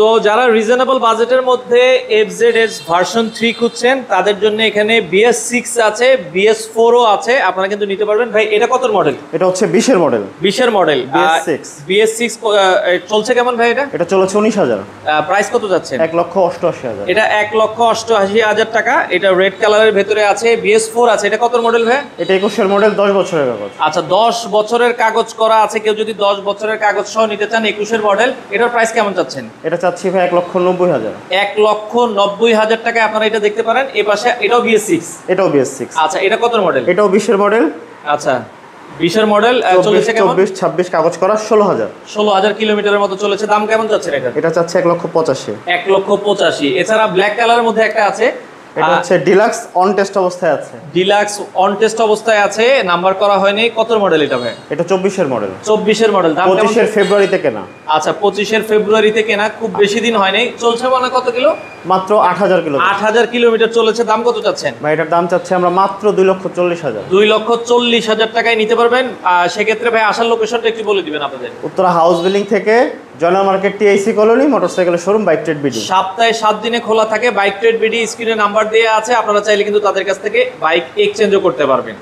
তো যারা রিজনেবল বাজেটের মধ্যে FZS ভার্সন 3 খুঁজছেন তাদের জন্য এখানে BS6 আছে, BS4 ও আছে, আপনারা কিন্তু নিতে পারবেন। ভাই এটা কত মডেল? এটা হচ্ছে 20 এর মডেল। 20 এর মডেল BS6 চলছে কেমন ভাই? এটা চলেছে 19,000। প্রাইস কত যাচ্ছে? 1,88,000। এটা 1,88,000 টাকা। এটা রেড কালারের ভেতরে আছে। BS4 আছে। এটা কত মডেল ভাই? এটা 21 এর মডেল, 10 বছরের কাগজ। আচ্ছা, 10 বছরের কাগজ করা আছে। কেউ যদি 10 বছরের কাগজ সহ নিতে চান, 21 এর মডেল, এটার প্রাইস কেমন চাচ্ছেন? এটা চাচ্ছি ভাই 1,90,000। 1,90,000 টাকায় আপনারা এটা দেখতে পারেন। এই পাশে এটাও BS6। এটাও BS6। আচ্ছা, এটা কত মডেল? এটাও 20 এর মডেল। আচ্ছা, 20 এর মডেল, চলেছে কেমন? 24-26 কাগজ করা, 16,000 কিলোমিটারের মতো চলেছে। দাম কেমন যাচ্ছে এটা? এটা চাচ্ছে 1,85,000। 1,85,000। এছাড়া ব্ল্যাক কালারের মধ্যে একটা আছে, এটা হচ্ছে ডিলাক্স অন টেস্ট অবস্থায় আছে। ডিলাক্স অন টেস্ট অবস্থায় আছে, নাম্বার করা হয়নি। কত মডেল এটা ভাই? এটা 24 এর মডেল। 24 এর মডেল। দাম কেমন? 25 এর ফেব্রুয়ারিতে কেনা। আচ্ছা, 25 এর ফেব্রুয়ারিতে কেনা, খুব বেশি দিন হয়নি। চলছে মানে কত কিলো? মাত্র 8,000 কিলো। 8,000 কিলোমিটার চলেছে। দাম কত চাচ্ছেন? ভাই এটার দাম চাচ্ছি আমরা মাত্র 2,40,000। 2,40,000 টাকায় নিতে পারবেন। সেক্ষেত্রে ভাই আসার লোকেশনটা একটু বলে দিবেন আপনাদের। উত্তরা হাউস বিল্ডিং থেকে জয়নাল মার্কেট TIC কলোনি, মোটরসাইকেলের শোরুম, বাইক ট্রেড বিডি। সপ্তাহে 7 দিনে খোলা থাকে। বাইক ট্রেড বিডি স্ক্রিনে নাম্বার দেওয়া আছে, আপনারা চাইলে কিন্তু তাদের কাছ থেকে বাইক এক্সচেঞ্জও করতে পারবেন।